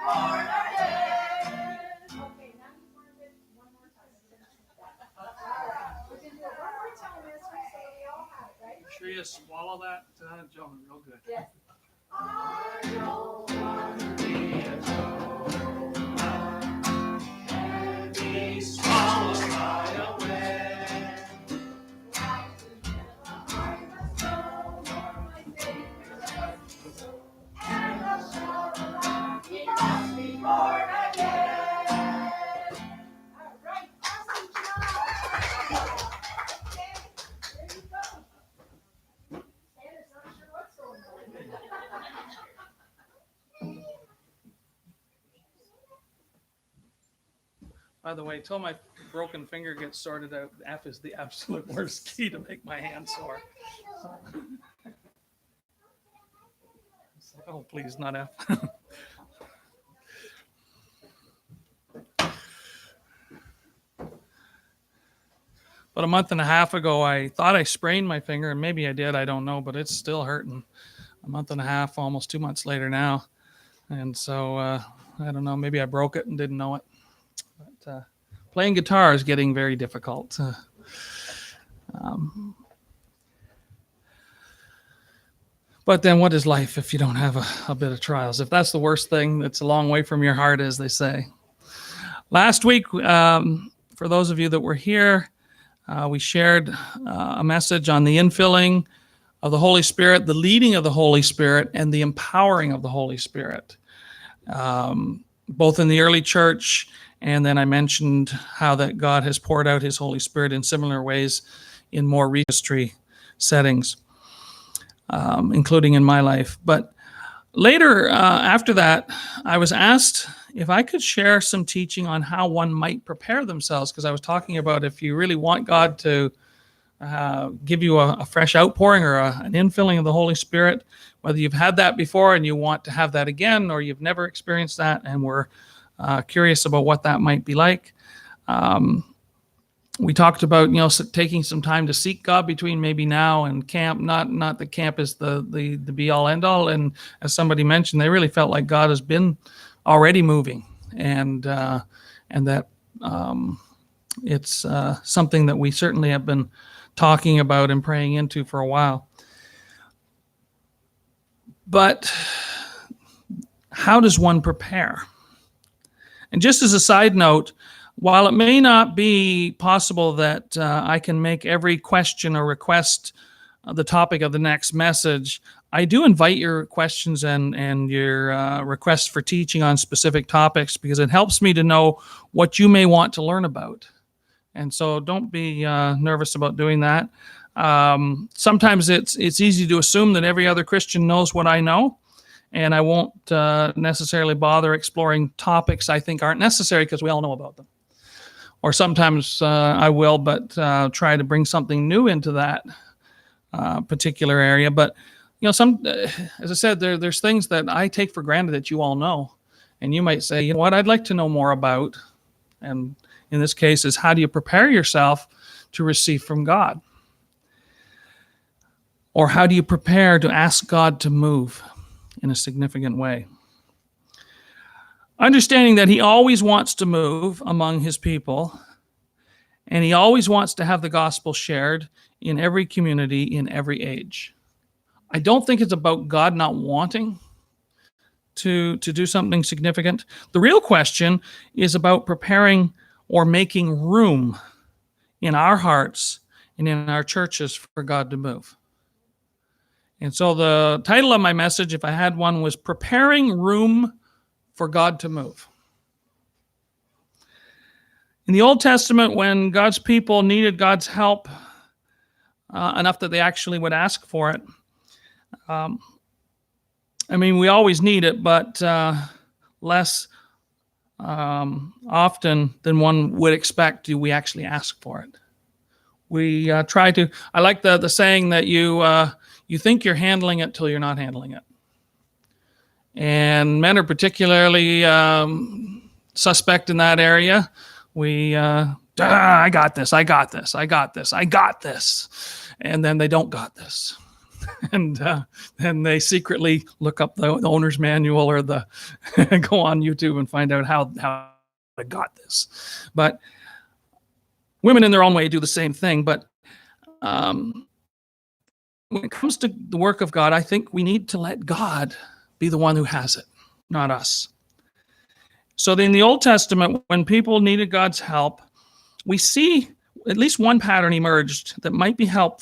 born again. Okay, now you want it one more time. We can do it one more time, Miss Rick, so we all have it, right? Make sure you swallow that, Joan, real good. Yes. I don't want to be a total and be swallowed by a whale. Like the I must know my Savior and the shore alive, he must be born again. All right, awesome job. Okay, there you go. Santa's not sure what's going on. By the way, till my broken finger gets sorted out, F is the absolute worst key to make my hand sore. Oh, please, not F. About a month and a half ago, I thought I sprained my finger, and maybe I did, I don't know, but it's still hurting. A month and a half, almost 2 months later now. And so, I don't know, maybe I broke it and didn't know it. But playing guitar is getting very difficult. But then what is life if you don't have a bit of trials? If that's the worst thing, it's a long way from your heart, as they say. Last week, for those of you that were here, we shared a message on the infilling of the Holy Spirit, the leading of the Holy Spirit, and the empowering of the Holy Spirit, both in the early church, and then I mentioned how that God has poured out his Holy Spirit in similar ways in more recent history settings, including in my life. But later, after that, I was asked if I could share some teaching on how one might prepare themselves, because I was talking about if you really want God to give you a fresh outpouring or an infilling of the Holy Spirit, whether you've had that before and you want to have that again, or you've never experienced that and we're curious about what that might be like. We talked about, taking some time to seek God between maybe now and camp. Not that camp is the be all end all. And as somebody mentioned, they really felt like God has been already moving, and that it's something that we certainly have been talking about and praying into for a while. But how does one prepare? And just as a side note, while it may not be possible that I can make every question or request the topic of the next message, I do invite your questions and your requests for teaching on specific topics, because it helps me to know what you may want to learn about. And so don't be nervous about doing that. Sometimes it's easy to assume that every other Christian knows what I know, and I won't necessarily bother exploring topics I think aren't necessary because we all know about them. Or sometimes I will, but try to bring something new into that particular area. But as I said, there's things that I take for granted that you all know, and you might say, what I'd like to know more about, and in this case, is how do you prepare yourself to receive from God, or how do you prepare to ask God to move in a significant way? Understanding that he always wants to move among his people, and he always wants to have the gospel shared in every community, in every age. I don't think it's about God not wanting to do something significant. The real question is about preparing or making room in our hearts and in our churches for God to move. And so the title of my message, if I had one, was Preparing Room for God to Move. In the Old Testament, when God's people needed God's help enough that they actually would ask for it, we always need it, but less often than one would expect do we actually ask for it. We try to. I like the saying that you think you're handling it till you're not handling it. And men are particularly suspect in that area. We, I got this, and then they don't got this. and then they secretly look up the owner's manual or the go on YouTube and find out how I got this. But women in their own way do the same thing. But when it comes to the work of God, I think we need to let God be the one who has it, not us. So in the Old Testament, when people needed God's help, we see at least one pattern emerged that might be helpful